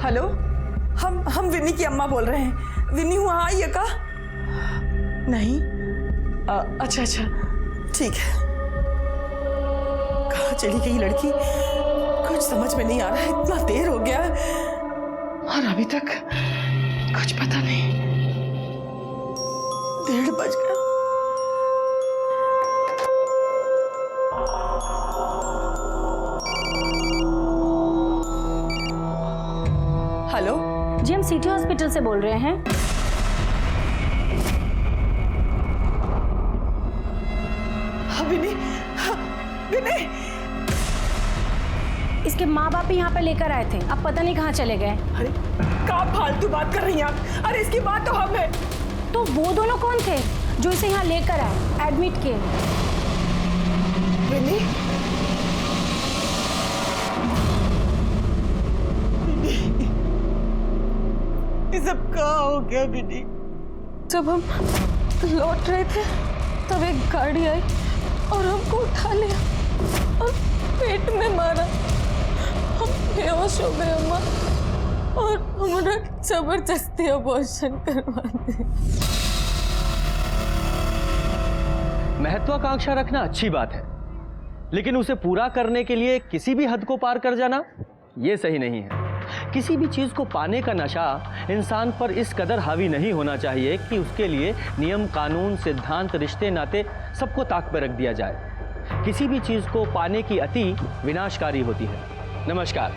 Hello, हम Vinny की अम्मा बोल रहे हैं। विन्नी वहाँ आई है का? नहीं। अच्छा अच्छा, ठीक है। कहाँ चली गई लड़की? कुछ समझ में नहीं आ रहा है, इतना देर हो गया और अभी तक कुछ पता नहीं। 1:30 बज गया। हेलो जी, हम सिटी हॉस्पिटल से बोल रहे हैं। विनी, विनी, इसके माँ बाप भी यहाँ पे लेकर आए थे, अब पता नहीं कहाँ चले गए। अरे क्या फालतू बात कर रही हैं आप? अरे इसकी बात तो हम है। तो वो दोनों कौन थे जो इसे यहाँ लेकर आए, एडमिट किए? विनी, ये सब क्या हो गया विनी? जब हम लौट रहे थे तब एक गाड़ी आई और हमको उठा लिया और पेट में मारा। हम बेहोश हो गए अम्मा और हमारा जबरदस्ती अबॉर्शन करवा दी। महत्वाकांक्षा रखना अच्छी बात है, लेकिन उसे पूरा करने के लिए किसी भी हद को पार कर जाना ये सही नहीं है। किसी भी चीज को पाने का नशा इंसान पर इस कदर हावी नहीं होना चाहिए कि उसके लिए नियम, कानून, सिद्धांत, रिश्ते, नाते सबको ताक पर रख दिया जाए। किसी भी चीज को पाने की अति विनाशकारी होती है। नमस्कार,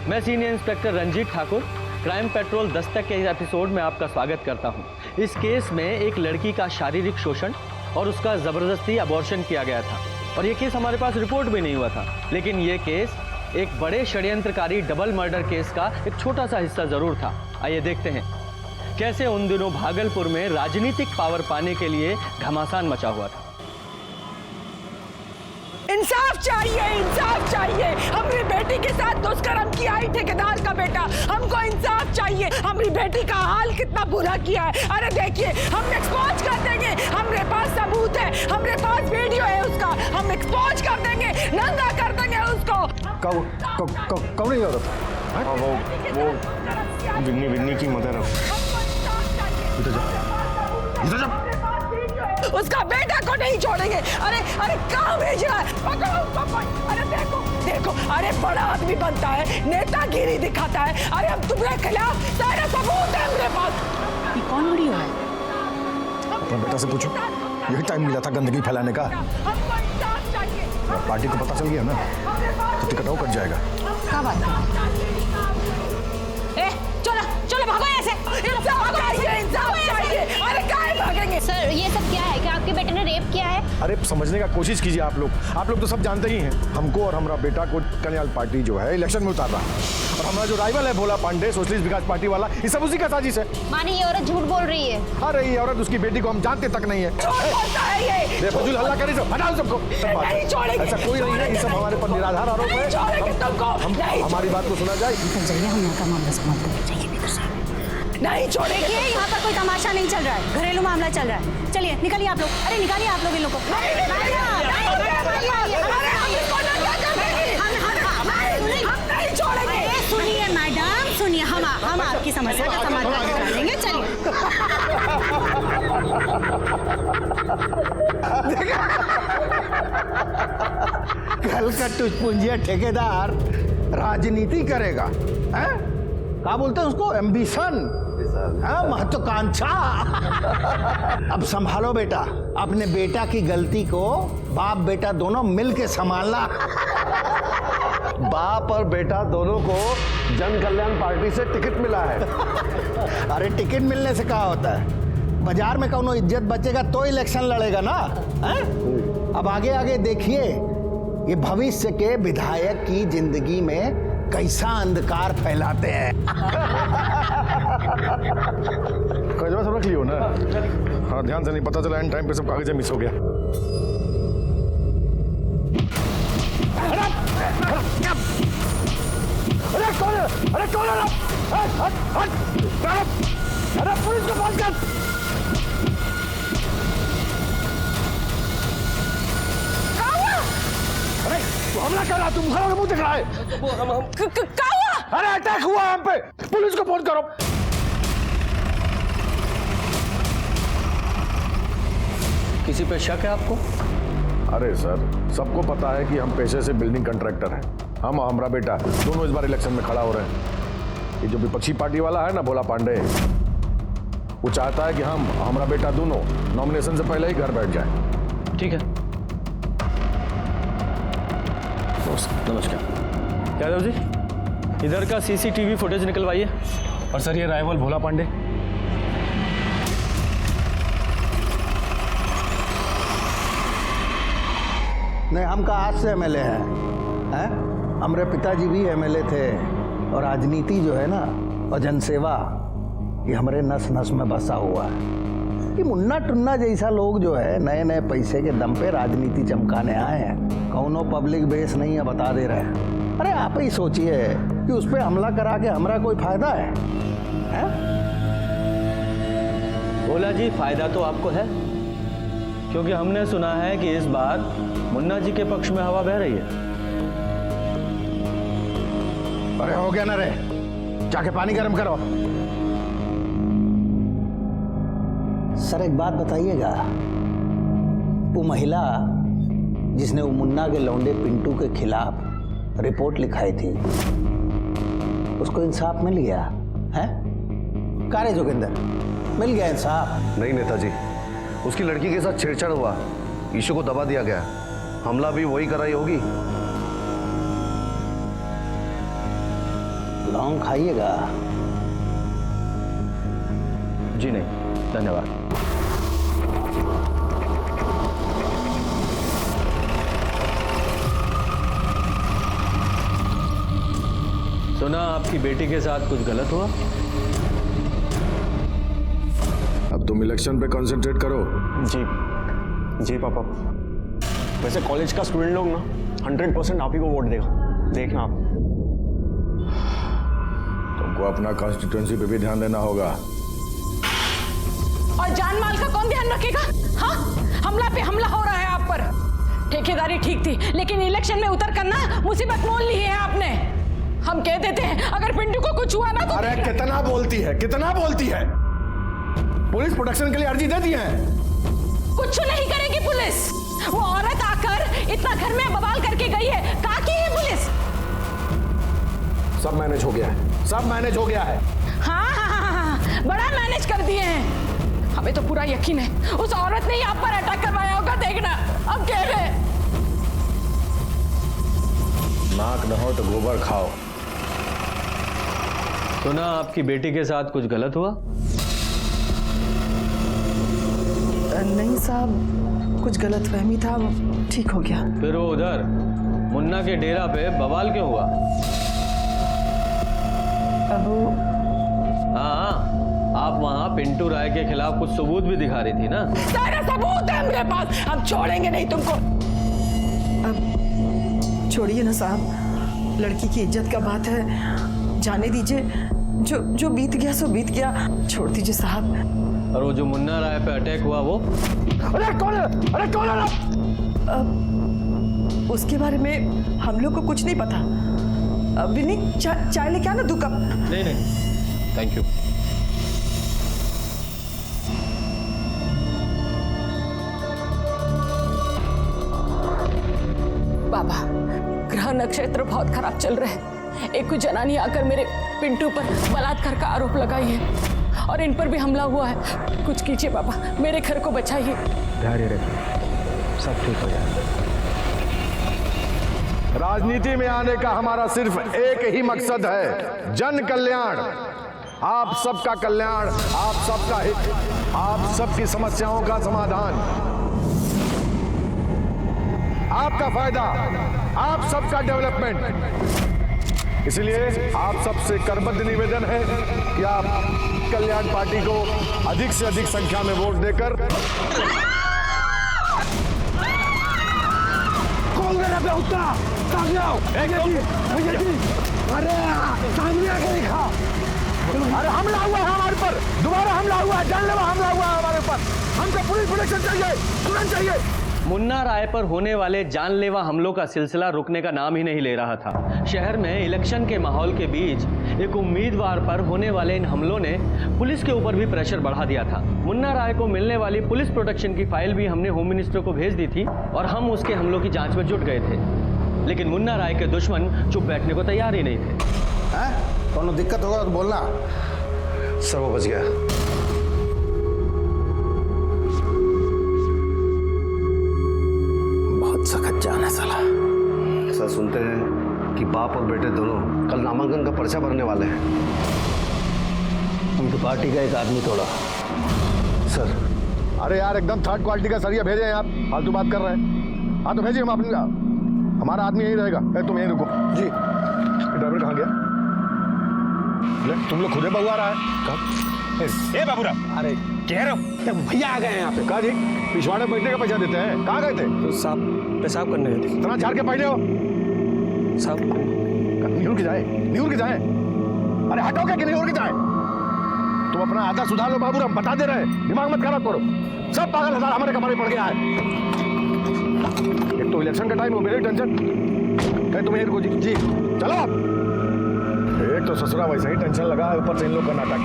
मैं senior inspector Ranjit Thakur, crime patrol Dastak के एपिसोड में आपका स्वागत करता हूं। इस केस में एक लड़की का शारीरिक शोषण और उसका जबरदस्ती अबॉर्शन किया गया था और ये केस हमारे पास रिपोर्ट भी नहीं हुआ था, लेकिन ये केस एक बड़े षड्यंत्रकारी डबल मर्डर केस का एक छोटा सा हिस्सा जरूर था। आइए देखते हैं कैसे उन दिनों भागलपुर में राजनीतिक पावर पाने के लिए घमासान मचा हुआ था। इंसाफ चाहिए, इंसाफ चाहिए। हमारी बेटी के साथ दुष्कर्म किया है ठेकेदार का बेटा। हमको इंसाफ चाहिए। हमारी बेटी का हाल कितना बुरा किया है। अरे देखिए, हम एक्सपोज कर देंगे। हमारे पास सबूत है, हमारे पास वीडियो है उसका। हम एक्सपोज कर देंगे, नंगा कर देंगे उसको। कौन है औरत? वो विन्नी की मदर है। इधर जा। उसका बेटा को नहीं छोड़ेंगे। अरे अरे कहाँ भेज रहा है? पकड़ो। अरे देखो देखो, अरे बड़ा आदमी बनता है, नेतागिरी दिखाता है। अरे हम तुम्हारे खिलाफ सारे सबूत है हमारे पास। ये कौन वीडियो है? अपने बेटा से पूछो, यही टाइम मिला था गंदगी फैलाने का। हमको इंसाफ चाहिए। पार्टी को पता चल गया ना तो टिकट आउट कट जाएगा। क्या बात है? चलो चलो भागो यहाँ से। इंसाफ चाहिए, इंसाफ चाहिए। अरे काहे भागेंगे? सर, ये सब क्या है? क्या आपके बेटे ने रेप किया है? अरे समझने का कोशिश कीजिए आप लोग तो सब जानते ही हैं। हमको और हमारा बेटा को कन्याल पार्टी जो है इलेक्शन में उतार रहा है और हमारा जो राइवल है भोला पांडे सोशलिस्ट विकास पार्टी वाला, ये सब उसी का साजिश है। माने ये औरत झूठ बोल रही है। अरे ये औरत उसकी बेटी को हम जानते तक नहीं है। बेफजूल हल्ला करी सब, हटाओ सबको। ऐसा कोई नहीं है, ये सब हमारे पर निराधार आरोप है। हमारी बात को सुना जाए। हम यहाँ का मामला संभालते हैं। नहीं छोड़ेंगे। देखिए, यहाँ पर कोई तमाशा नहीं चल रहा है, घरेलू मामला चल रहा है। चलिए निकलिए आप लोग। अरे निकालिए आप लोग इन लोगों को। सुनिए मैडम, सुनिए, हम आपकी समस्या का समाधान करा देंगे। चलिए। कल का टुचपुंजिया ठेकेदार राजनीति करेगा, हैं? क्या बोलते हैं उसको? एम्बिशन, महत्वाकांक्षा। अब संभालो बेटा, अपने बेटा की गलती को बाप बेटा दोनों मिलके संभालना। बाप और बेटा दोनों को जन कल्याण पार्टी से टिकट मिला है। अरे टिकट मिलने से क्या होता है? बाजार में कौनो इज्जत बचेगा तो इलेक्शन लड़ेगा ना, हैं? अब आगे आगे देखिए, ये भविष्य के विधायक की जिंदगी में कैसा अंधकार फैलाते हैं। कागज सब रख लियो ना? हाँ, ध्यान से नहीं, पता चला एंड टाइम पे सब कागज मिस हो गया। अरे कौन है? अरे पुलिस को फोन कर। अरे तू हमला कर रहा, तुम घरों का मुंह दिख रहा है। क्या हुआ? अरे अटैक हुआ हम पे, पुलिस को फोन करो। किसी पे शक है आपको? अरे सर, सबको पता है कि हम पेशे से बिल्डिंग कॉन्ट्रैक्टर हैं। हम और हमारा बेटा दोनों इस बार इलेक्शन में खड़ा हो रहे हैं। ये जो विपक्षी पार्टी वाला है ना, भोला पांडे, वो चाहता है कि हम हमारा बेटा दोनों नॉमिनेशन से पहले ही घर बैठ जाए। ठीक है। नमस्कार यादव जी, इधर का सीसीटीवी फुटेज निकलवाइए। और सर ये राइवल भोला पांडे। नहीं, हम का आज से एमएलए हैं। हमारे पिताजी भी एमएलए थे और राजनीति जो है ना और जनसेवा, ये हमारे नस नस में बसा हुआ है। ये मुन्ना टुन्ना जैसा लोग जो है नए नए पैसे के दम पे राजनीति चमकाने आए हैं। कौनो पब्लिक बेस नहीं है, बता दे रहे हैं। अरे आप ही सोचिए कि उस पर हमला करा के हमारा कोई फायदा है? भोला जी, फायदा तो आपको है, क्योंकि हमने सुना है कि इस बार मुन्ना जी के पक्ष में हवा बह रही है। अरे हो गया ना रे, जाके पानी गर्म करो। सर एक बात बताइएगा, वो महिला जिसने वो मुन्ना के लौंडे पिंटू के खिलाफ रिपोर्ट लिखाई थी, उसको इंसाफ मिल गया है? कारे जोगिंदर, मिल गया इंसाफ? नहीं नेताजी, उसकी लड़की के साथ छेड़छाड़ हुआ, ईशू को दबा दिया गया। हमला भी वही कराई होगी। लौंग खाइएगा? जी नहीं, धन्यवाद। सुना आपकी बेटी के साथ कुछ गलत हुआ? अब तुम इलेक्शन पे कंसंट्रेट करो। जी पापा। वैसे कॉलेज का स्टूडेंट लोग ना 100% आप ही को वोट देगा, देखना आप। तुमको अपना कॉन्स्टिट्यूएंसी पे भी ध्यान देना होगा। और जान माल का कौन ध्यान रखेगा? हाँ, हमला पे हमला हो रहा है आप पर। ठेकेदारी ठीक थी, लेकिन इलेक्शन में उतर कर ना मुसीबत मोल ली है आपने। हम कह देते हैं अगर पिंटू को कुछ हुआ ना तो। अरे कितना बोलती है, कितना बोलती है। पुलिस प्रोटेक्शन के लिए अर्जी दे दी है। कुछ नहीं करेगी पुलिस। वो औरत आकर इतना घर में बवाल करके गई है, कहाँ की है पुलिस? सब मैनेज हो गया है, सब मैनेज हो गया है। हाँ, बड़ा मैनेज कर दिए हैं। हमें तो पूरा यकीन है उस औरत ने ही आप पर अटैक करवाया होगा। देखना अब कह रहे। नाक न हो तो गोबर खाओ। सुना आपकी बेटी के साथ कुछ गलत हुआ? नहीं साहब, कुछ गलतफहमी था, ठीक हो गया। फिर वो उधर मुन्ना के डेरा पे बवाल क्यों हुआ? अब हाँ, आप वहाँ पिंटू राय के खिलाफ कुछ सबूत भी दिखा रही थी ना? सारे सबूत है मेरे पास, हम छोड़ेंगे नहीं तुमको। अब छोड़िए ना साहब, लड़की की इज्जत का बात है, जाने दीजिए। जो बीत गया सो बीत गया, छोड़ दीजिए साहब। और वो जो मुन्ना राय पे अटैक हुआ वो? अरे कौन है? अरे कौन है? उसके बारे में हम लोग को कुछ नहीं पता। विनी, चाय लेके आना 2 कप। नहीं नहीं, थैंक यू। बाबा, ग्रह नक्षत्र बहुत खराब चल रहे हैं। एक कुछ जनानी आकर मेरे पिंटू पर बलात्कार का आरोप लगाई है और इन पर भी हमला हुआ है। कुछ कीजिए बाबा, मेरे घर को बचाइए। धैर्य रखिए, सब ठीक हो जाएगा। राजनीति में आने का हमारा सिर्फ एक ही मकसद है, जन कल्याण। आप सबका कल्याण, आप सबका हित, आप सबकी समस्याओं का समाधान, आपका फायदा, आप सबका डेवलपमेंट। इसलिए आप सबसे करबद्ध निवेदन है कि आप कल्याण पार्टी को अधिक से अधिक संख्या में वोट देकर। कौन मेरा बेहुता? सामने आओ। अरे सामने आके दिखा। अरे हमला हुआ है हमारे पर, दोबारा हमला हुआ है, जानलेवा हमला हुआ है हमारे पर। हमको पुलिस प्रोटेक्शन चाहिए, तुरंत चाहिए। मुन्ना राय पर होने वाले जानलेवा हमलों का सिलसिला रुकने का नाम ही नहीं ले रहा था। शहर में इलेक्शन के माहौल के बीच एक उम्मीदवार पर होने वाले इन हमलों ने पुलिस के ऊपर भी प्रेशर बढ़ा दिया था। मुन्ना राय को मिलने वाली पुलिस प्रोटेक्शन की फाइल भी हमने होम मिनिस्टर को भेज दी थी और हम उसके हमलों की जांच में जुट गए थे, लेकिन मुन्ना राय के दुश्मन चुप बैठने को तैयार ही नहीं थे। कोनो दिक्कत होगा तो बोलना। सर वो बच गया। बहुत सख्त जान है साला। सर सुनते हैं कि बाप और बेटे दोनों कल नामांकन का पर्चा भरने वाले हैं। उनकी पार्टी का एक आदमी तोड़ा। सर अरे यार एकदम थर्ड क्वालिटी का सरिया भेजे हैं आप, फालतू बात कर रहे हैं। हाँ तो भेजिए, हम अपने हमारा आदमी यहीं रहेगा। तुम यहीं रुको जी। ड्राइवर कहाँ गया? ले तुम लोग खुदे बहुआ रहा है। ए बाबूराव, अरे कह रहे हो भैया आ गए हैं यहाँ पे। कहा जी पिछवाड़े बैठने का पैसा देते हैं। कहाँ गए थे? तो साहब पेशाब करने गए थे। इतना झाड़ के पहने हो साहब निहुर के जाए, निहुर के जाए। अरे हटोगे कि निहुर के जाए? तुम अपना आधा सुधार लो बाबू, हम बता दे रहे हैं, दिमाग मत खराब करो। सब पागल हजार हमारे कमरे पड़ गया है। एक तो इलेक्शन का टाइम हो, मेरी टेंशन है। तुम्हें रुको जी जी चलो आप। एक तो ससुरा वैसे ही टेंशन लगा है, ऊपर से इन लोग का नाटक।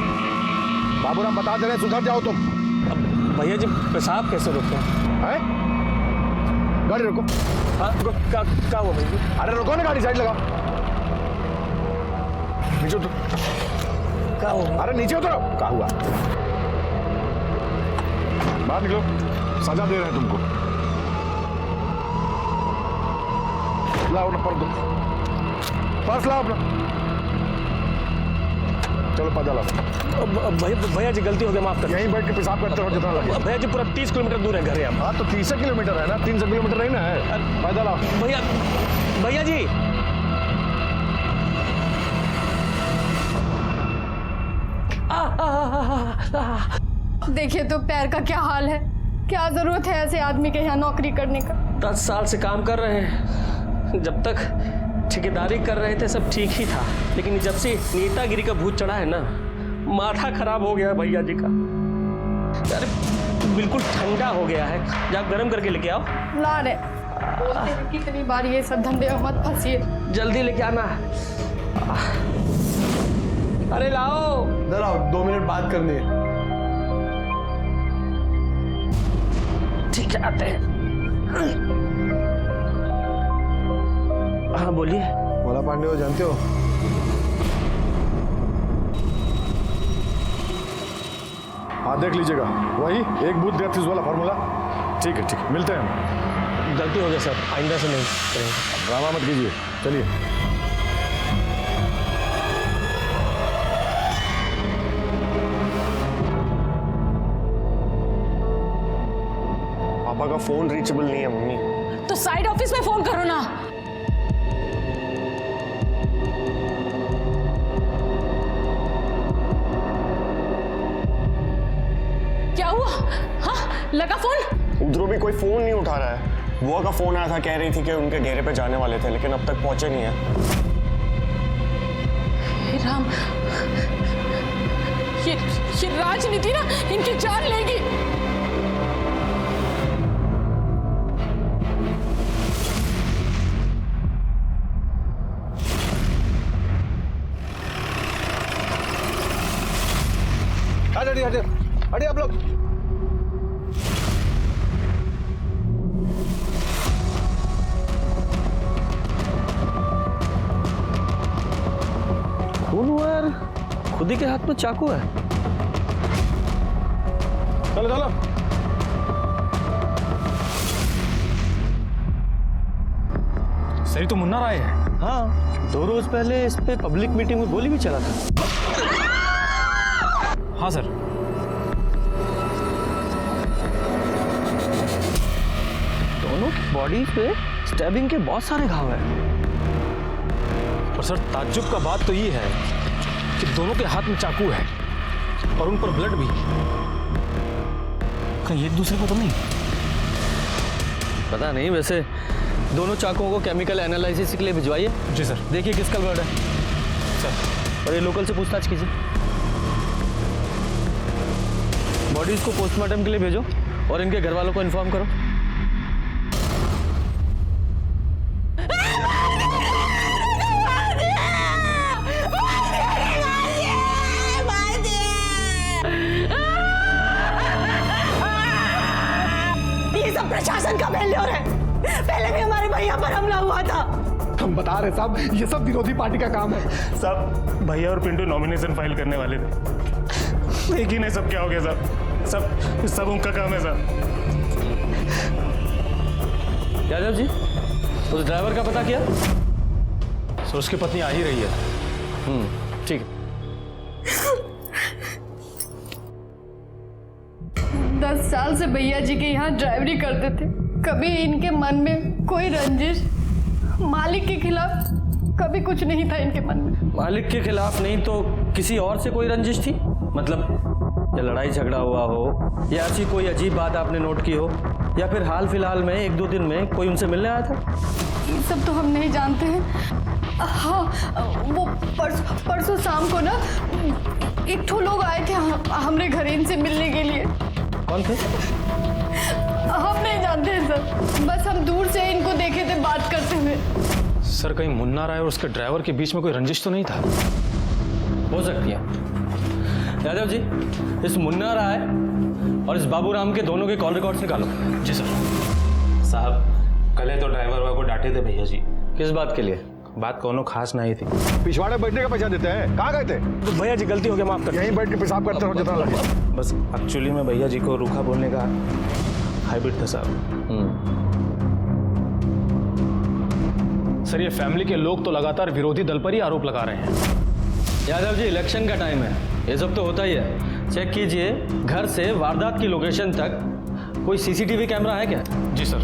बाबू हम बता दे रहे हैं, सुधर जाओ तुम। अब भैया जी पेशाब कैसे रोकते हैं? गाड़ी रोको। हाँ क्या हुआ भैया? अरे रोको ना, गाड़ी साइड लगाओ। नीचे उतर। क्या हुआ? अरे नीचे उतरो। क्या हुआ? बाहर निकलो, सजा दे रहे हैं तुमको। लाओ ना पर्स लाओ अपना। चलो पैदल आओ। भैया जी गलती हो गई, माफ कर। यहीं बैठ के पेशाब करते रहो जितना लगे। भैया जी पूरा 30 किलोमीटर दूर है घर है। हाँ तो 30 किलोमीटर है ना, 300 किलोमीटर नहीं ना है। पैदल आओ। भैया जी देखिए तो पैर का क्या हाल है। क्या जरूरत है ऐसे आदमी के यहाँ नौकरी करने का? 10 साल से काम कर रहे हैं। जब तक ठेकेदारी कर रहे थे सब ठीक ही था, लेकिन जब से नेतागिरी का भूत चढ़ा है ना, माथा खराब हो गया भैया जी का। अरे बिल्कुल ठंडा हो गया है। जा गर्म करके लेके आओ। ला रहे बोलते हैं कितनी बार ये सब धंधे में मत फंसिए। जल्दी लेके आना। अरे लाओ। इधर आओ, 2 मिनट बात करनी है। ठीक है आते हैं। हाँ बोलिए। भोला पांडे हो, जानते हो? हाँ देख लीजिएगा, वही एक बूथ डेथ वाला फॉर्मूला। ठीक है मिलते हैं हम। गलती हो गई सर, आइंदा से नहीं करेंगे। ड्रामा मत कीजिए, चलिए। पापा का फोन रीचेबल नहीं है मम्मी। तो साइड ऑफिस में फोन करो ना। क्या हुआ? हाँ लगा फोन? उधरों भी कोई फोन नहीं उठा रहा है। बुआ का फोन आया था, कह रही थी कि उनके डेरे पे जाने वाले थे, लेकिन अब तक पहुंचे नहीं है। हे राम, ये राजनीति ना इनकी जान लेगी। हटिए आप लोग। खून हुआ यार, खुद ही के हाथ में चाकू है। चलो चलो। सही तो मुन्ना राय है। हाँ 2 रोज पहले इस पे पब्लिक मीटिंग में गोली भी चला था। हाँ सर। दोनों की बॉडी पे स्टैबिंग के बहुत सारे घाव हैं। और सर ताज्जुब का बात तो ये है कि दोनों के हाथ में चाकू है और उन पर ब्लड भी। कहीं एक दूसरे को तो नहीं? पता नहीं, वैसे दोनों चाकुओं को केमिकल एनालिसिस के लिए भिजवाइए। जी सर। देखिए किसका ब्लड है सर। और ये लोकल से पूछताछ कीजिए। बॉडीज को पोस्टमार्टम के लिए भेजो और इनके घर वालों को इन्फॉर्म करो। प्रशासन का फेल्योर है। पहले भी हमारे भैया पर हमला हुआ था। हम बता रहे साहब, ये सब विरोधी पार्टी का काम है। साहब भैया और पिंटू नॉमिनेशन फाइल करने वाले थे, एक ही नहीं सब क्या हो गया साहब, सब उनका काम है साहब। यादव जी, उस ड्राइवर का पता किया? सर उसकी पत्नी आ ही रही है। ठीक है। 10 साल से भैया जी के यहाँ ड्राइवरी करते थे। कभी इनके मन में कोई रंजिश मालिक के खिलाफ कभी कुछ नहीं था इनके मन में। मालिक के खिलाफ नहीं तो किसी और से कोई रंजिश थी? मतलब या लड़ाई झगड़ा हुआ हो, या ऐसी कोई अजीब बात आपने नोट की हो, या फिर हाल फिलहाल में 1-2 दिन में कोई उनसे मिलने आया था? ये सब तो हम नहीं जानते हैं। हाँ, वो परसों शाम को ना एक ठो लोग आए थे हमारे घर इनसे मिलने के लिए। कौन थे? हम नहीं जानते हैं सर, बस हम दूर से इनको देखे थे बात करते हुए। सर कहीं मुन्ना राय और उसके ड्राइवर के बीच में कोई रंजिश तो नहीं था? हो सकती है। यादव जी, इस मुन्ना राय और इस बाबूराम के दोनों के कॉल रिकॉर्ड्स निकालो। जी सर। साहब कल तो ड्राइवर को डांटे थे भैया जी। किस बात के लिए? बात कोनो खास नहीं थी। पिछवाड़े बैठने का पैसा देते हैं, कहाँ गए थे? तो भैया जी गलती हो गया, माफ कर। यहीं बैठ के पेशाब करते रहो जितना लगे। बस एक्चुअली में भैया जी को रूखा बोलने का हैबिट था साहब। सर ये फैमिली के लोग तो लगातार विरोधी दल पर ही आरोप लगा रहे हैं। यादव जी, इलेक्शन का टाइम है, ये सब तो होता ही है। चेक कीजिए घर से वारदात की लोकेशन तक कोई सीसीटीवी कैमरा है क्या? जी सर।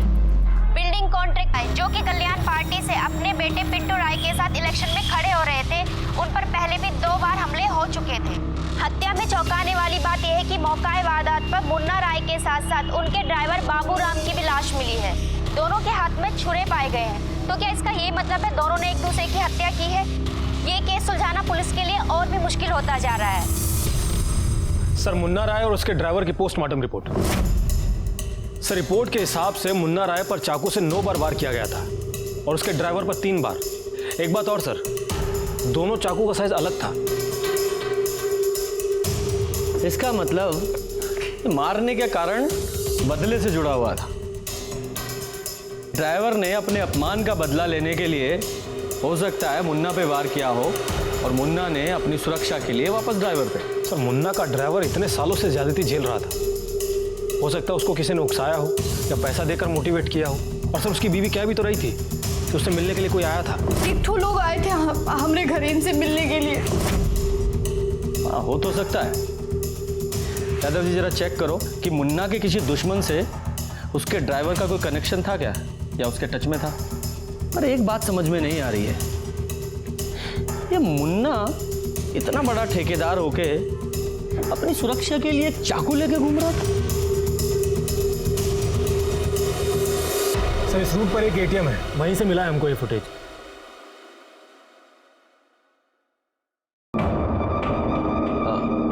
बिल्डिंग कॉन्ट्रैक्ट है जो कि कल्याण पार्टी से अपने बेटे पिंटू राय के साथ इलेक्शन में खड़े हो रहे थे। उन पर पहले भी 2 बार हमले हो चुके थे। हत्या में चौंकाने वाली बात यह है कि मौका वारदात पर मुन्ना राय के साथ साथ उनके ड्राइवर बाबूराम की भी लाश मिली है। दोनों के हाथ में छुरे पाए गए हैं। तो क्या इसका ये मतलब है दोनों ने एक दूसरे की हत्या की है? ये केस सुलझाना पुलिस के लिए और भी मुश्किल होता जा रहा है। सर मुन्ना राय और उसके ड्राइवर की पोस्टमार्टम रिपोर्ट। सर रिपोर्ट के हिसाब से मुन्ना राय पर चाकू से 9 बार वार किया गया था और उसके ड्राइवर पर 3 बार। एक बात और सर, दोनों चाकू का साइज अलग था। इसका मतलब मारने के कारण बदले से जुड़ा हुआ था। ड्राइवर ने अपने अपमान का बदला लेने के लिए हो सकता है मुन्ना पे वार किया हो और मुन्ना ने अपनी सुरक्षा के लिए वापस ड्राइवर पे। सर मुन्ना का ड्राइवर इतने सालों से ज्यादती झेल रहा था, हो सकता है उसको किसी ने उकसाया हो या पैसा देकर मोटिवेट किया हो। और सर उसकी बीवी कह भी तो रही थी कि उससे मिलने के लिए कोई आया था। एक ठो लोग आए थे हमारे घर इनसे मिलने के लिए। हाँ, हो तो सकता है। यादव जी जरा चेक करो कि मुन्ना के किसी दुश्मन से उसके ड्राइवर का कोई कनेक्शन था क्या, या उसके टच में था। अरे एक बात समझ में नहीं आ रही है, ये मुन्ना इतना बड़ा ठेकेदार होके अपनी सुरक्षा के लिए एक चाकू लेके घूम रहा था। सर इस रूट पर एक एटीएम है, वहीं से मिला है हमको ये फुटेज।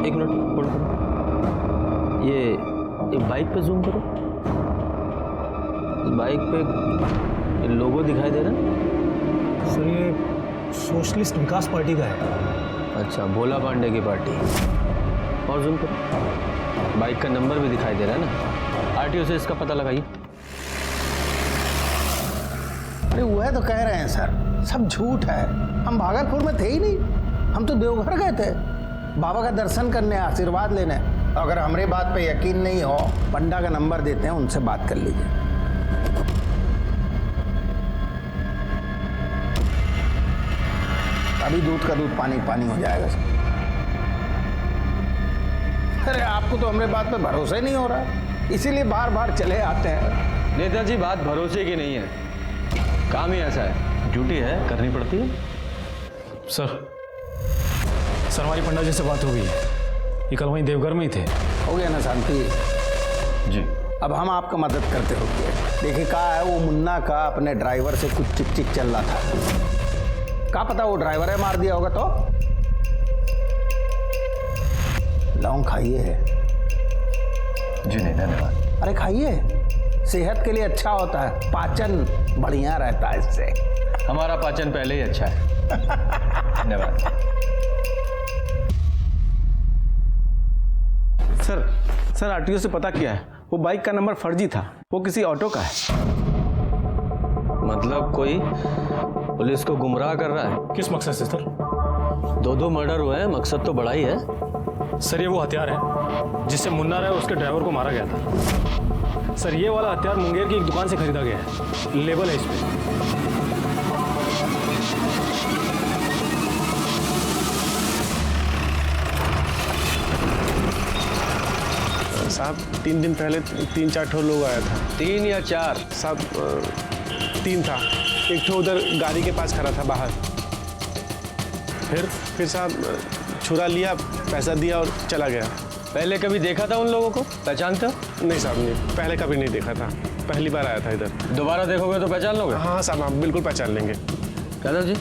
एक मिनट होल्ड करो। ये एक बाइक पे जूम करो। बाइक पे लोगो दिखाई दे रहा है। सर ये सोशलिस्ट विकास पार्टी का है। अच्छा, भोला पांडे की पार्टी। और जूम करो। बाइक का नंबर भी दिखाई दे रहा है ना। आरटीओ से इसका पता लगाइए। अरे वह तो कह रहे हैं सर, सब झूठ है। हम भागलपुर में थे ही नहीं, हम तो देवघर गए थे बाबा का दर्शन करने, आशीर्वाद लेने। अगर हमारे बात पे यकीन नहीं हो, पंडा का नंबर देते हैं, उनसे बात कर लीजिए। अभी दूध का दूध पानी पानी हो जाएगा सर। अरे आपको तो हमारे बात पे भरोसा ही नहीं हो रहा, इसीलिए बार बार चले आते हैं। नेताजी बात भरोसे की नहीं है, काम ही ऐसा है, ड्यूटी है, करनी पड़ती है। सर हमारी पंडा जी से बात हो गई है, ये कल वहीं देवघर में ही थे। हो गया ना शांति जी। अब हम आपका मदद करते हो। देखिए कहा है, वो मुन्ना का अपने ड्राइवर से कुछ चिक चिक चल रहा था। क्या पता वो ड्राइवर है मार दिया होगा। तो लौंग खाइए है। जी नहीं, धन्यवाद। अरे खाइए, सेहत के लिए अच्छा होता है, पाचन बढ़िया रहता है इससे। हमारा पाचन पहले ही अच्छा है। धन्यवाद। सर आरटीओ से पता किया है, वो बाइक का नंबर फर्जी था। वो वो किसी ऑटो का है। मतलब कोई पुलिस को गुमराह कर रहा है? किस मकसद से सर? 2 मर्डर हुए हैं, मकसद तो बड़ा ही है। सर ये वो हथियार है जिससे मुन्ना राय और उसके ड्राइवर को मारा गया था। सर ये वाला हथियार मुंगेर की एक दुकान से खरीदा गया है, लेबल है इस पे। साहब 3 दिन पहले 3-4 ठो लोग आया था। 3 या 4? साहब 3 था। एक ठो उधर गाड़ी के पास खड़ा था बाहर। फिर साहब छुरा लिया, पैसा दिया और चला गया। पहले कभी देखा था उन लोगों को? पहचानते हो? नहीं साहब, नहीं, पहले कभी नहीं देखा था, पहली बार आया था इधर। दोबारा देखोगे तो पहचान लोगे? हाँ साहब, आप बिल्कुल पहचान लेंगे। यादव जी,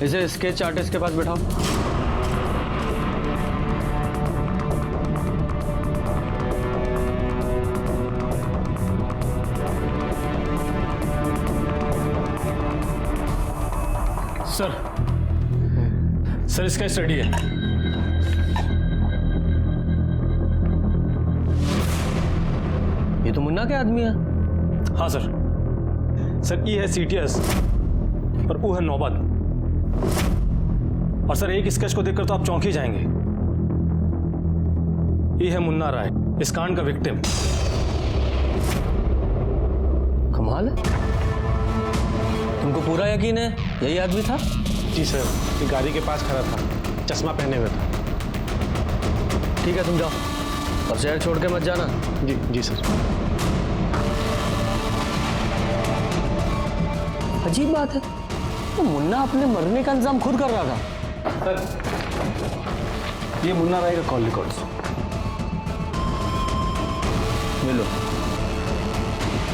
इसे स्केच आर्टिस्ट के पास बैठाओ। सर इसका स्टडी है। ये तो मुन्ना के आदमी है। हाँ सर ये है सीटीएस और वो है नौबत। और सर एक स्केच को देखकर तो आप चौंक ही जाएंगे। ये है मुन्ना राय, इस कांड का विक्टिम। कमाल है, तुमको पूरा यकीन है यही आदमी था? जी सर, ये गाड़ी के पास खड़ा था, चश्मा पहने हुए था। ठीक है, तुम जाओ, अब शहर छोड़ के मत जाना। जी सर। अजीब बात है, तो मुन्ना अपने मरने का इंतजाम खुद कर रहा था। सर ये मुन्ना राय का कॉल रिकॉर्ड्स। मिलो,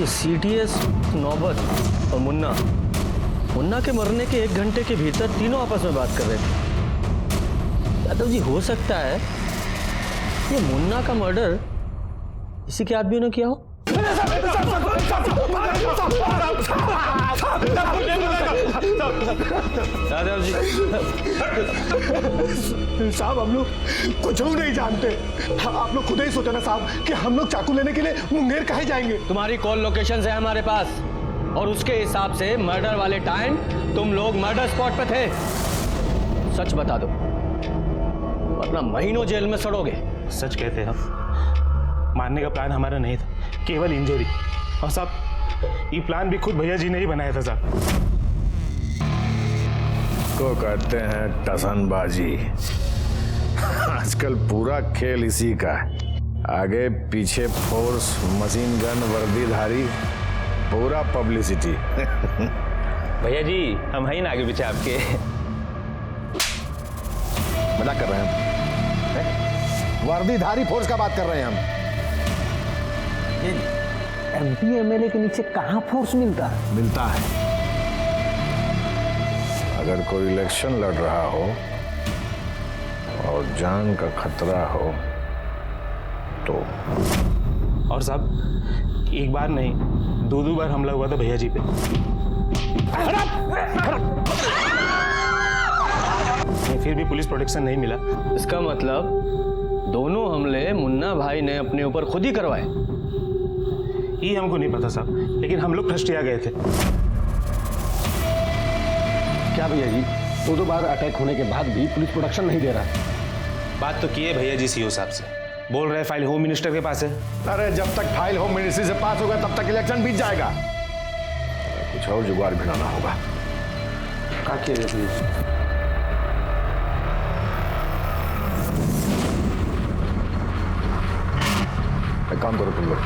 ये सीटीएस, नौबत और मुन्ना के मरने के 1 घंटे के भीतर तीनों आपस में बात कर रहे थे। यादव जी, हो सकता है ये मुन्ना का मर्डर इसी के आदमियों ने किया हो। यादव जी, साहब हम लोग कुछ नहीं जानते। आप लोग खुद ही सोचा ना साहब कि हम लोग चाकू लेने के लिए मुंगेर कहीं जाएंगे। तुम्हारी कॉल लोकेशन है हमारे पास, और उसके हिसाब से मर्डर वाले टाइम तुम लोग मर्डर स्पॉट पे थे। सच बता दो वरना महीनों जेल में सड़ोगे। सच कहते हैं हम, मारने का प्लान हमारा नहीं था, केवल इंजरी। और साहब ये प्लान भी खुद भैया जी ने ही बनाया था साहब। को कहते हैं टसनबाजी। आजकल पूरा खेल इसी का है। आगे पीछे फोर्स, मशीन गन, वर्दीधारी, पूरा पब्लिसिटी। भैया जी हम हैं ना आगे पीछे आपके। मजाक कर रहे हैं हम? वर्दीधारी फोर्स का बात कर रहे हैं हम। एमपी एमएलए के नीचे कहाँ फोर्स मिलता है? अगर कोई इलेक्शन लड़ रहा हो और जान का खतरा हो तो। और साहब एक बार नहीं 2 बार हमला हुआ था भैया जी पे। फिर भी पुलिस प्रोटेक्शन नहीं मिला। इसका मतलब दोनों हमले मुन्ना भाई ने अपने ऊपर खुद ही करवाए। ये हमको नहीं पता साहब, लेकिन हम लोग फ्रस्ट्रेट आ गए थे। क्या भैया जी, 2 बार अटैक होने के बाद भी पुलिस प्रोटेक्शन नहीं दे रहा? बात तो की है भैया जी सीओ साहब से, बोल रहे फाइल होम मिनिस्टर के पास है। अरे जब तक फाइल होम मिनिस्ट्री से पास होगा तब तक इलेक्शन बीत जाएगा। कुछ और जुगाड़ भिड़ाना होगा। एक काम करो तुम लोग,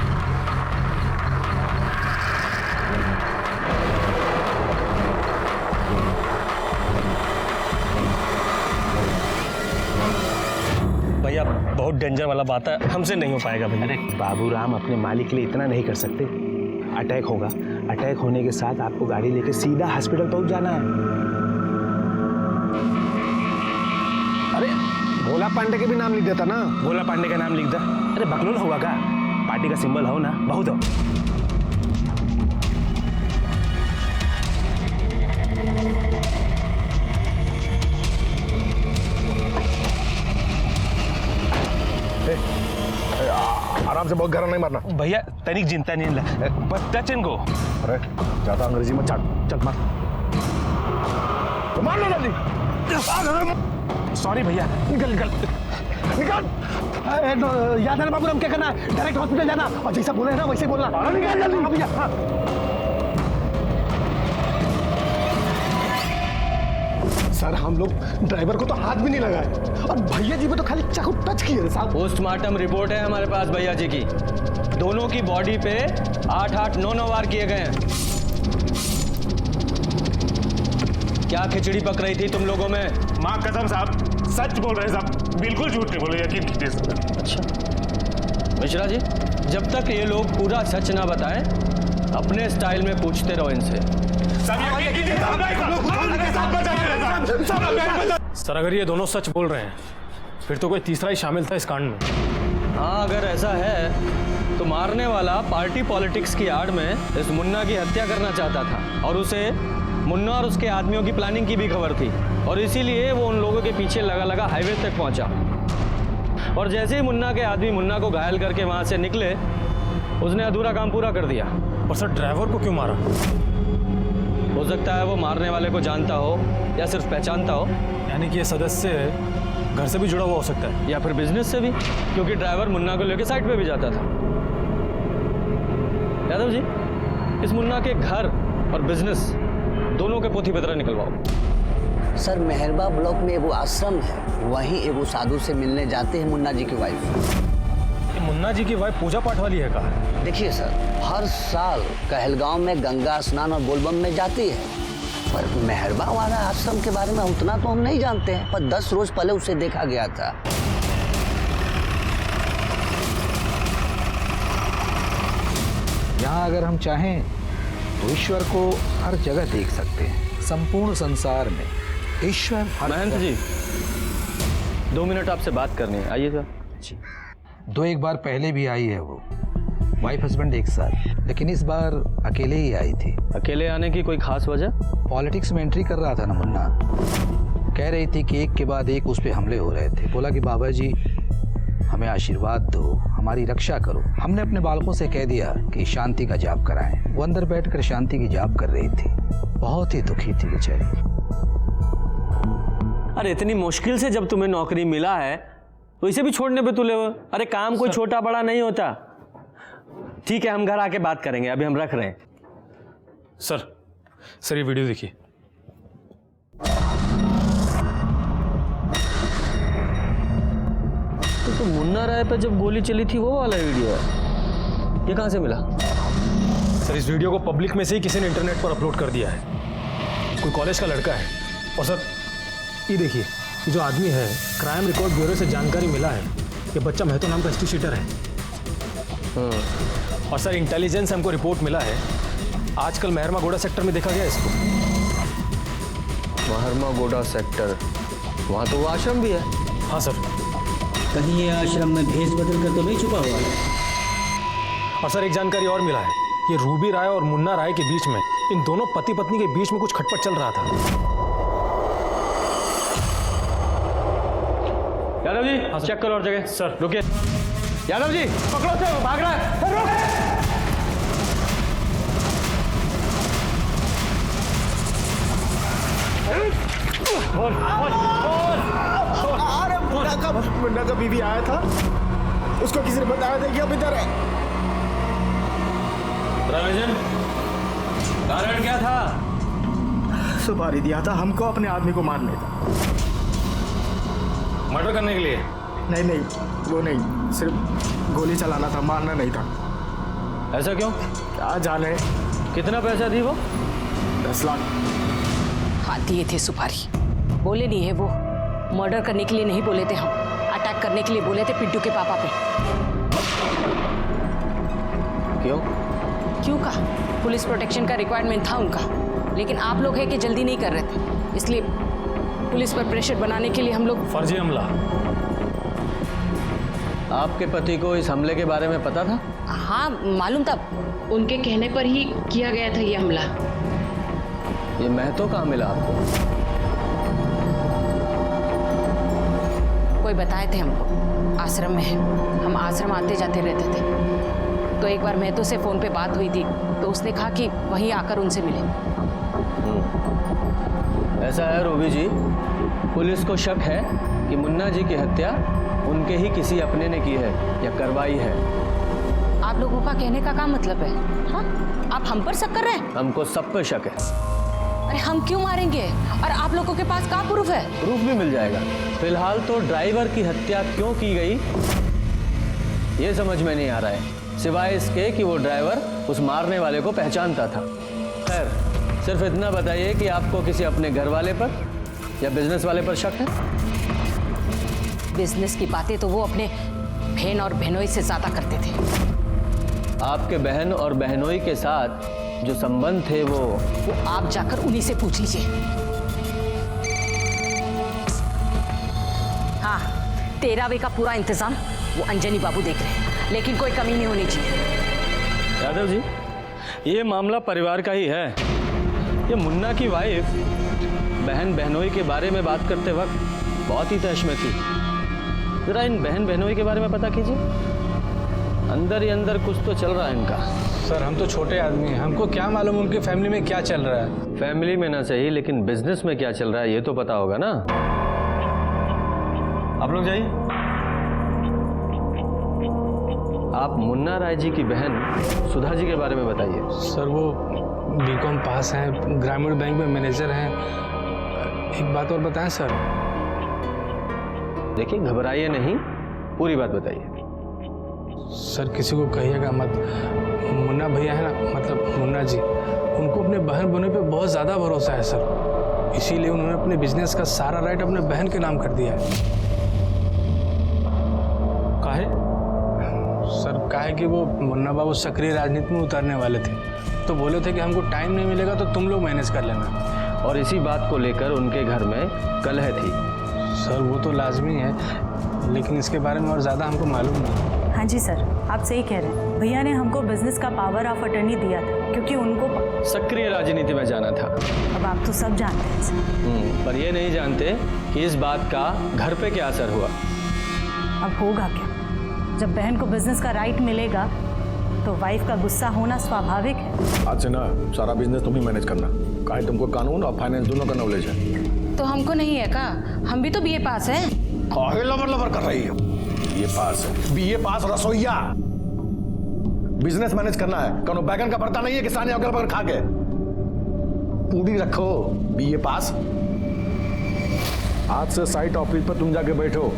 भैया बहुत डेंजर वाला बात है, हमसे नहीं हो पाएगा भैया। अरे बाबू राम अपने मालिक के लिए इतना नहीं कर सकते। अटैक होगा, अटैक होने के साथ आपको गाड़ी लेके सीधा हॉस्पिटल पहुंच जाना है। अरे भोला पांडे के भी नाम लिख देता ना। भोला पांडे का नाम लिख दे। अरे बकलोल हुआ का, पार्टी का सिंबल हो ना, बहुत हो। आराम से बहुत गहरा नहीं मारना। भैया तनिक चिंता नहीं, बस टच इनको। अरे ज्यादा अंग्रेजी में चाट, चल मार, तो मार लो जल्दी। सॉरी भैया, निकल निकल निकल। याद है ना बाबू, हम क्या करना है, डायरेक्ट हॉस्पिटल जाना और जैसा बोले ना वैसे बोलना। निकल जल्दी। हाँ भैया, हाँ। सर हम लोग ड्राइवर को तो हाथ भी नहीं लगाए और भैया जी पे तो खाली चाकू टच किए साहब। पोस्टमार्टम रिपोर्ट है हमारे पास भैया जी की, दोनों की बॉडी पे 8-8, 9-9 वार किए गए हैं। क्या खिचड़ी पक रही थी तुम लोगों में? माँ कसम साहब सच बोल रहे हैं साहब, बिल्कुल झूठ नहीं बोले, यकीन कीजिए सर। अच्छा मिश्रा जी, जब तक ये लोग पूरा सच ना बताएं, अपने स्टाइल में पूछते रहो इनसे। सर अगर ये दोनों सच बोल रहे हैं फिर तो कोई तीसरा ही शामिल था इस कांड में। हाँ अगर ऐसा है तो मारने वाला पार्टी पॉलिटिक्स की आड़ में इस मुन्ना की हत्या करना चाहता था और उसे मुन्ना और उसके आदमियों की प्लानिंग की भी खबर थी और इसीलिए वो उन लोगों के पीछे लगा लगा हाईवे तक पहुंचा और जैसे ही मुन्ना के आदमी मुन्ना को घायल करके वहां से निकले, उसने अधूरा काम पूरा कर दिया। और सर ड्राइवर को क्यों मारा? हो सकता है वो मारने वाले को जानता हो या सिर्फ पहचानता हो। यानी कि ये सदस्य घर से भी जुड़ा हुआ हो सकता है या फिर बिजनेस से भी, क्योंकि ड्राइवर मुन्ना को लेकर साइड पे भी जाता था। यादव जी, इस मुन्ना के घर और बिजनेस दोनों के पोथी पत्र निकलवाओ। सर मेहरबा ब्लॉक में एगो आश्रम है, वहीं एगो साधु से मिलने जाते हैं मुन्ना जी की वाइफ। मुन्ना जी की वाइफ पूजा पाठ वाली है कहा? देखिए सर, हर साल कहलगांव में गंगा स्नान और बोलबम में जाती है, पर मेहरबा वाला आश्रम के बारे में उतना तो हम नहीं जानते हैं, पर 10 रोज पहले उसे देखा गया था। यहाँ अगर हम चाहें तो ईश्वर को हर जगह देख सकते हैं, संपूर्ण संसार में ईश्वर। महंत जी 2 मिनट आपसे बात करनी है, आइए सर। जी 2-1 बार पहले भी आई है वो, वाइफ हस्बैंड एक साथ, लेकिन इस बार अकेले ही आई थी। अकेले आने की कोई खास वजह? पॉलिटिक्स में एंट्री कर रहा था ना मुन्ना, कह रही थी कि एक के बाद एक उस पे हमले हो रहे थे। बोला कि बाबा जी हमें आशीर्वाद दो, हमारी रक्षा करो। हमने अपने बालकों से कह दिया कि शांति का जाप कराएं। वो अंदर बैठकर शांति की जाप कर रही थी, बहुत ही दुखी थी बेचारी। अरे इतनी मुश्किल से जब तुम्हें नौकरी मिला है तो इसे भी छोड़ने पे तुले हो? अरे काम कोई छोटा बड़ा नहीं होता। ठीक है, हम घर आके बात करेंगे, अभी हम रख रहे हैं। सर ये वीडियो देखिए। तो मुन्ना राय पे जब गोली चली थी वो वाला वीडियो है, ये कहां से मिला? सर इस वीडियो को पब्लिक में से ही किसी ने इंटरनेट पर अपलोड कर दिया है, कोई कॉलेज का लड़का है। और सर ये देखिए, ये जो आदमी है, क्राइम रिकॉर्ड ब्यूरो से जानकारी मिला है कि बच्चा महतो नाम का हिस्ट्री शीटर है। और सर इंटेलिजेंस हमको रिपोर्ट मिला है, आजकल मेहरमा गोड़ा सेक्टर में देखा गया इसको। मेहरमा गोड़ा सेक्टर, वहाँ तो वो आश्रम भी है। हाँ सर। कहीं ये आश्रम में भेष बदल कर तो नहीं छुपा हुआ है? और सर एक जानकारी और मिला है, ये रूबी राय और मुन्ना राय के बीच में, इन दोनों पति पत्नी के बीच में कुछ खटपट चल रहा था। यादव जी चेक करो और जगह। सर रुकिए। यादव जी पकड़ो से, वो भाग रहा है। अरे मुन्ना का बीवी आया था, उसको किसी ने बताया था कि अब इधर है। कारण क्या था? सुपारी दिया था हमको अपने आदमी को मारने का। मर्डर करने के लिए? नहीं नहीं, वो नहीं, सिर्फ गोली चलाना था, मारना नहीं था। ऐसा क्यों? क्या जाने। कितना पैसा दी वो? 10 लाख। हाँ दिए थे सुपारी। बोले नहीं है वो, मर्डर करने के लिए नहीं बोले थे हम, अटैक करने के लिए बोले थे पिंटू के पापा पे। क्यों? क्यों का? पुलिस प्रोटेक्शन का रिक्वायरमेंट था उनका, लेकिन आप लोग है कि जल्दी नहीं कर रहे थे, इसलिए पुलिस पर प्रेशर बनाने के लिए हम लोग। फर्जी हमला। आपके पति को इस हमले के बारे में पता था? हाँ मालूम था, उनके कहने पर ही किया गया था ये हमला। ये महतो कहाँ मिला आपको? कोई बताए थे हमको, आश्रम में है। हम आश्रम आते जाते रहते थे। तो एक बार महतो से फोन पे बात हुई थी, तो उसने कहा कि वहीं आकर उनसे मिले। ऐसा है रूबी जी, पुलिस को शक है कि मुन्ना जी की हत्या उनके ही किसी अपने ने की है या करवाई है। आप लोगों का कहने का क्या मतलब है? हाँ? आप हम पर शक कर रहे हैं? हमको सब पे शक है। अरे हम क्यों मारेंगे? और आप लोगों के पास क्या प्रूफ है? प्रूफ भी मिल जाएगा। फिलहाल तो ड्राइवर की हत्या क्यों की गई ये समझ में नहीं आ रहा है, सिवाय इसके कि वो ड्राइवर उस मारने वाले को पहचानता था। खैर, सिर्फ इतना बताइए कि आपको किसी अपने घर वाले पर या बिजनेस वाले पर शक है? बिजनेस की बातें तो वो अपने बहन और बहनोई से ज्यादा करते थे। आपके बहन और बहनोई के साथ जो संबंध थे वो आप जाकर उन्हीं से पूछ लीजिए। हाँ, 13वें का पूरा इंतजाम वो अंजनी बाबू देख रहे हैं, लेकिन कोई कमी नहीं होनी चाहिए। यादव जी, ये मामला परिवार का ही है। ये मुन्ना की वाइफ बहन बहनोई के बारे में बात करते वक्त बहुत ही तहश में थी। जरा इन बहन बहनोई के बारे में पता कीजिए, अंदर ही अंदर कुछ तो चल रहा है इनका। सर, हम तो छोटे आदमी हैं, हमको क्या मालूम उनकी फैमिली में क्या चल रहा है। फैमिली में ना सही, लेकिन बिजनेस में क्या चल रहा है ये तो पता होगा ना। आप लोग जाइए। आप मुन्ना राय जी की बहन सुधा जी के बारे में बताइए। सर, वो बीकॉम पास हैं, ग्रामीण बैंक में मैनेजर हैं। एक बात और बताएं सर। देखिए, घबराइए नहीं, पूरी बात बताइए। सर, किसी को कहिएगा मत। मुन्ना भैया है ना, मतलब मुन्ना जी, उनको अपने बहन बोने पे बहुत ज़्यादा भरोसा है सर। इसीलिए उन्होंने अपने बिजनेस का सारा राइट अपने बहन के नाम कर दिया है। काहे? सर, काहे कि वो मुन्ना बाबू सक्रिय राजनीति में उतरने वाले थे, तो बोले थे कि हमको टाइम नहीं मिलेगा तो तुम लोग मैनेज कर लेना। और इसी बात को लेकर उनके घर में कलह थी। सर, वो तो लाजमी है, लेकिन इसके बारे में और ज़्यादा हमको मालूम नहीं। हाँ जी सर, आप सही कह रहे हैं। भैया ने हमको बिजनेस का पावर ऑफ अटर्नी दिया था, क्योंकि उनको सक्रिय राजनीति में जाना था। अब आप तो सब जानते हैं सर। पर ये नहीं जानते कि इस बात का घर पे क्या असर हुआ। अब होगा क्या? जब बहन को बिजनेस का राइट मिलेगा तो वाइफ का गुस्सा होना स्वाभाविक है। आज से ना सारा बिजनेस तुम ही मैनेज करना। काहे तुमको कानून और फाइनेंस दोनों का नॉलेज है। तो हमको नहीं है का? हम भी तो बीए पास हैं। काहे लबर लबर कर रही हो? ये पास है। बीए पास रसोईया, बिजनेस मैनेज करना है। कौनो बैगन का भरता नहीं है किसान अगल बगल खा के। पूरी रखो, बीए पास। आज से साइट ऑफिस पर तुम जाके बैठो,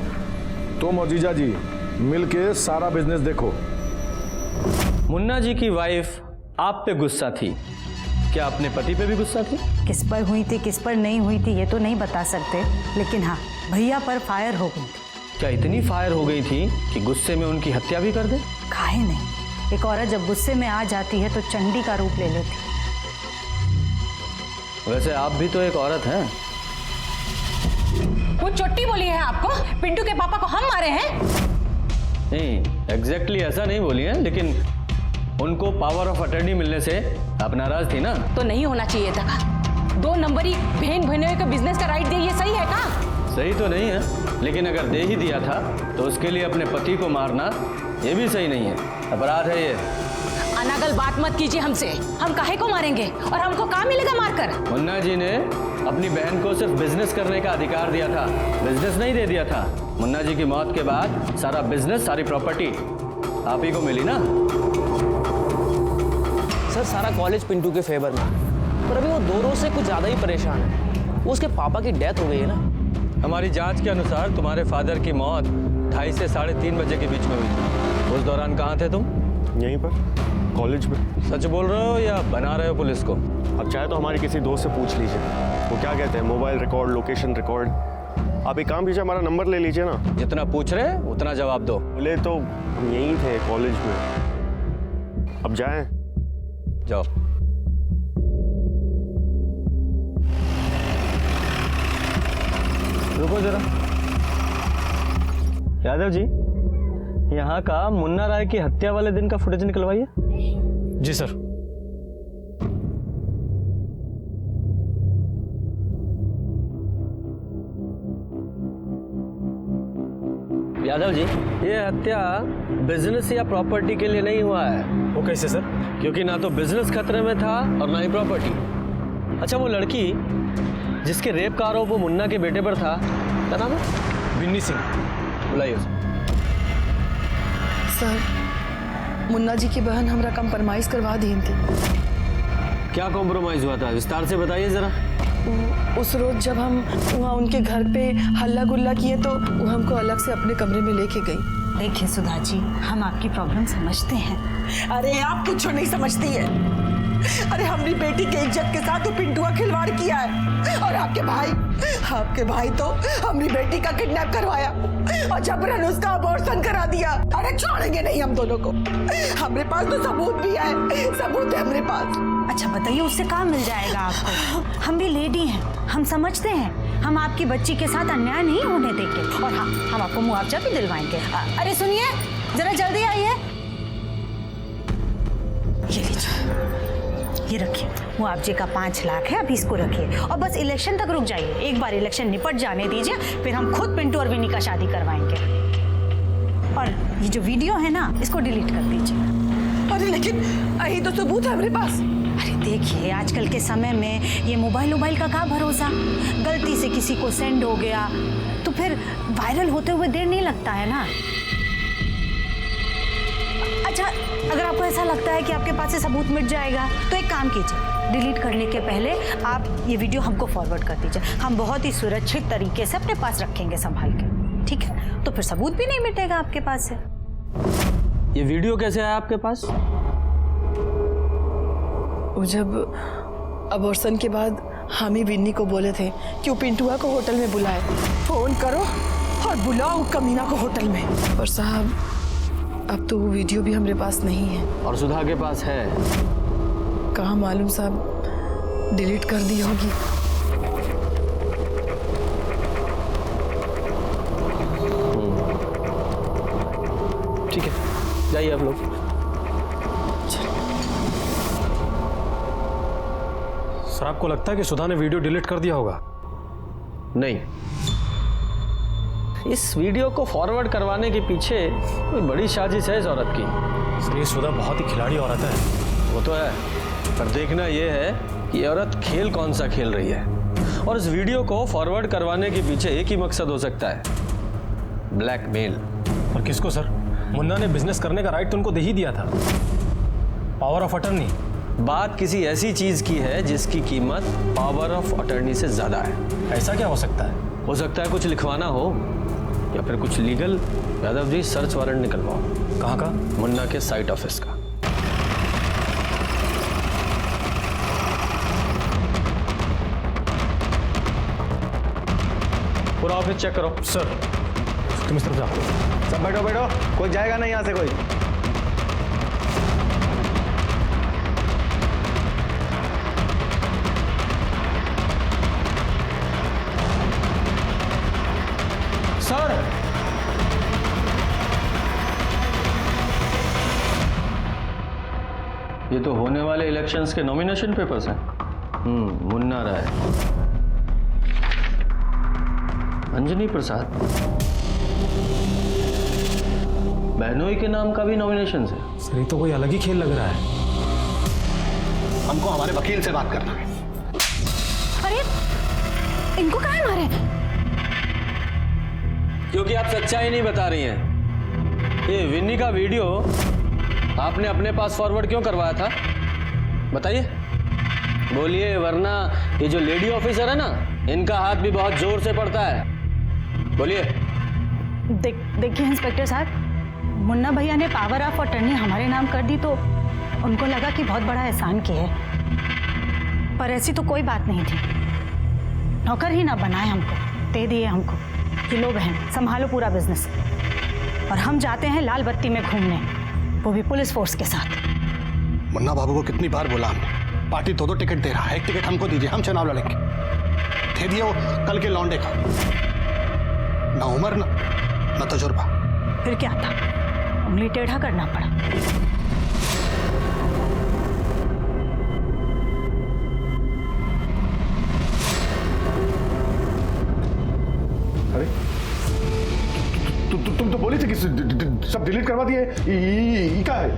तुम और जीजा जी मिलके सारा बिजनेस देखो। मुन्ना जी की वाइफ आप पे गुस्सा थी, क्या अपने पति पे भी गुस्सा थी? किस पर हुई थी, किस पर नहीं हुई थी ये तो नहीं बता सकते, लेकिन हाँ, भैया पर फायर हो गई थी। क्या इतनी फायर हो गई थी कि गुस्से में उनकी हत्या भी कर दे? काहे नहीं, एक औरत जब गुस्से में आ जाती है तो चंडी का रूप ले लेती। वैसे आप भी तो एक औरत हैं। वो चोटी बोली है आपको? पिंटू के पापा को हम मारे हैं? नहीं, एग्जैक्टली ऐसा नहीं बोली है, लेकिन उनको पावर ऑफ अटर्नी मिलने से आप नाराज थी ना? तो नहीं होना चाहिए था का? 2 नंबरी बहन बहनोई का बिजनेस का राइट दे, ये सही है का? सही तो नहीं है, लेकिन अगर दे ही दिया था तो उसके लिए अपने पति को मारना ये भी सही नहीं है, अपराध है ये। अनागल बात मत कीजिए हमसे। हम काहे को मारेंगे और हमको क्या मिलेगा मारकर? मुन्ना जी ने अपनी बहन को सिर्फ बिजनेस करने का अधिकार दिया था, बिजनेस नहीं दे दिया था। मुन्ना जी की मौत के बाद सारा बिजनेस, सारी प्रॉपर्टी आप ही को मिली ना। सर, सारा कॉलेज पिंटू के फेवर में, पर अभी वो दोनों से कुछ ज़्यादा ही परेशान है। वो उसके पापा की डेथ हो गई है ना। हमारी जांच के अनुसार तुम्हारे फादर की मौत 2:30 से 3:30 बजे के बीच में हुई थी। उस दौरान कहाँ थे तुम? यहीं पर, कॉलेज में। सच बोल रहे हो या बना रहे हो पुलिस को? अब चाहे तो हमारे किसी दोस्त से पूछ लीजिए, वो क्या कहते हैं, मोबाइल रिकॉर्ड, लोकेशन रिकॉर्ड। आप एक काम कीजिए, हमारा नंबर ले लीजिए ना। जितना पूछ रहे उतना जवाब दो। बोले तो हम यहीं थे कॉलेज में। अब जाएं? जाओ। रुको जरा। यादव जी, यहाँ का मुन्ना राय की हत्या वाले दिन का फुटेज निकलवाइए। जी सर। यादव जी, ये हत्या बिजनेस या प्रॉपर्टी के लिए नहीं हुआ है। वो कैसे सर? क्योंकि ना तो बिजनेस खतरे में था और ना ही प्रॉपर्टी। अच्छा, वो लड़की जिसके रेप का आरोप वो मुन्ना के बेटे पर था, क्या नाम है? विन्नी सिंह। बुलाइए उसे। सर, मुन्ना जी की बहन हमरा कंप्रोमाइज करवा दी थी। क्या कॉम्प्रोमाइज हुआ था, विस्तार से बताइए जरा। उस रोज जब हम वहाँ उनके घर पे हल्ला गुल्ला किए तो वो हमको अलग से अपने कमरे में लेके गई। देखिए सुधा जी, हम आपकी प्रॉब्लम समझते हैं। अरे आप कुछ नहीं समझती है। अरे हमारी बेटी के इज्जत के साथ तो पिंटुआ खिलवाड़ किया है, और आपके भाई तो हमारी बेटी का किडनैप करवाया और जबरन उसका अबॉर्शन करा दिया। अरे छोड़ेंगे नहीं हम दोनों को। हमारे पास तो सबूत भी है, सबूत है हमारे पास। अच्छा बताइए, उससे काम मिल जाएगा आपको? हम भी लेडी हैं, हम समझते हैं। हम आपकी बच्ची के साथ अन्याय नहीं होने देंगे, और हाँ, हम आपको मुआवजा भी दिलवाएंगे। अरे सुनिए, जरा जल्दी आइए। ये लीजिए, ये रखिए, मुआवजे का 5 लाख है, अभी इसको रखिए और बस इलेक्शन तक रुक जाइए। एक बार इलेक्शन निपट जाने दीजिए, फिर हम खुद पिंटू और विनी का शादी करवाएंगे। और ये जो वीडियो है ना, इसको डिलीट कर दीजिए। अरे लेकिन यही तो सबूत है हमारे पास। अरे देखिए, आजकल के समय में ये मोबाइल का क्या भरोसा, गलती से किसी को सेंड हो गया तो फिर वायरल होते हुए देर नहीं लगता है ना। अच्छा, अगर आपको ऐसा लगता है कि आपके पास से सबूत मिट जाएगा तो एक काम कीजिए, डिलीट करने के पहले आप ये वीडियो हमको फॉरवर्ड कर दीजिए। हम बहुत ही सुरक्षित तरीके से अपने पास रखेंगे संभाल के, ठीक है? तो फिर सबूत भी नहीं मिटेगा आपके पास से। ये वीडियो कैसे आया आपके पास? वो जब अबॉर्शन के बाद हम ही विन्नी को बोले थे कि वो पिंटुआ को होटल में बुलाए। फोन करो और बुलाओ कमीना को होटल में। पर साहब, अब तो वो वीडियो भी हमारे पास नहीं है। और सुधा के पास है? कहाँ मालूम साहब, डिलीट कर दी होगी। ठीक है, जाइए आप लोग। सर, आपको लगता है कि सुधा ने वीडियो डिलीट कर दिया होगा? नहीं, इस वीडियो को फॉरवर्ड करवाने के पीछे कोई बड़ी साजिश है इस औरत की। सर, ये सुधा बहुत ही खिलाड़ी औरत है। वो तो है, पर देखना ये है कि औरत खेल कौन सा खेल रही है। और इस वीडियो को फॉरवर्ड करवाने के पीछे एक ही मकसद हो सकता है, ब्लैकमेल। और किसको सर? मुन्ना ने बिजनेस करने का राइट तो उनको दे ही दिया था, पावर ऑफ अटर्नी। बात किसी ऐसी चीज की है जिसकी कीमत पावर ऑफ अटर्नी से ज्यादा है। ऐसा क्या हो सकता है? हो सकता है कुछ लिखवाना हो या फिर कुछ legal. Yadav ji, search warrant निकलवाओ। कहाँ का? मुन्ना के साइट ऑफिस का। पूरा ऑफिस चेक करो। सर, तुम इस तरफ जाओ। सब बैठो बैठो, कोई जाएगा नहीं यहाँ से कोई। सर, ये तो होने वाले इलेक्शंस के नॉमिनेशन पेपर्स हैं। मुन्ना राय, अंजनी प्रसाद, बहनोई के नाम का भी नॉमिनेशन है। सर, ये तो कोई अलग ही खेल लग रहा है। हमको हमारे वकील से बात करना है। अरे इनको कहाँ मारे? क्योंकि आप सच्चाई नहीं बता रही हैं। ये विन्नी का वीडियो आपने अपने पास फॉरवर्ड क्यों करवाया था, बताइए? बोलिए, वरना ये जो लेडी ऑफिसर है ना, इनका हाथ भी बहुत जोर से पड़ता है। बोलिए। देखिए इंस्पेक्टर साहब, मुन्ना भैया ने पावर ऑफ अटर्नी हमारे नाम कर दी तो उनको लगा कि बहुत बड़ा एहसान किया है, पर ऐसी तो कोई बात नहीं थी। नौकर ही ना बनाए हमको, दे दिए हमको कि लो बहन संभालो पूरा बिजनेस, और हम जाते हैं लाल बत्ती में घूमने, वो भी पुलिस फोर्स के साथ। मुन्ना बाबू को कितनी बार बोला हमने, पार्टी दो टिकट दे रहा है, एक टिकट हमको दीजिए, हम चुनाव लड़ेंगे। दे दिए वो कल के लौंडे का। ना उम्र ना तजुर्बा। फिर क्या था, उंगली टेढ़ा करना पड़ा। अरे तुम तो तो बोली थी कि सब डिलीट करवा दिए। क्या है?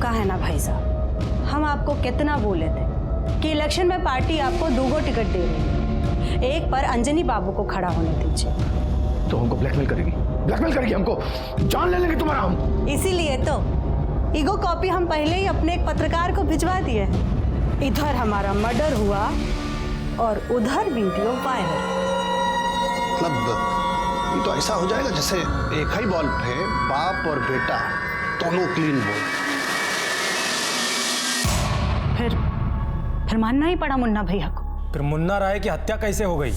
कहा है ना भाई साहब, हम आपको कितना बोले थे कि इलेक्शन में पार्टी आपको 2 टिकट दे रही है, एक पर अंजनी बाबू को खड़ा होने दीजिए। तो हमको ब्लैकमेल करेगी हमको, जान ले लेंगे तुम्हारा हम। इसीलिए तो ईगो कॉपी हम पहले ही अपने एक पत्रकार को भिजवा दिए हैं। इधर हमारा मर्डर हुआ और उधर वीडियो वायरल। मतलब ये तो ऐसा हो जाएगा जैसे एक ही बॉल पे बाप और बेटा दोनों क्लीन बोल। फिर मानना ही पड़ा मुन्ना भैया को। फिर मुन्ना राय की हत्या कैसे हो गई?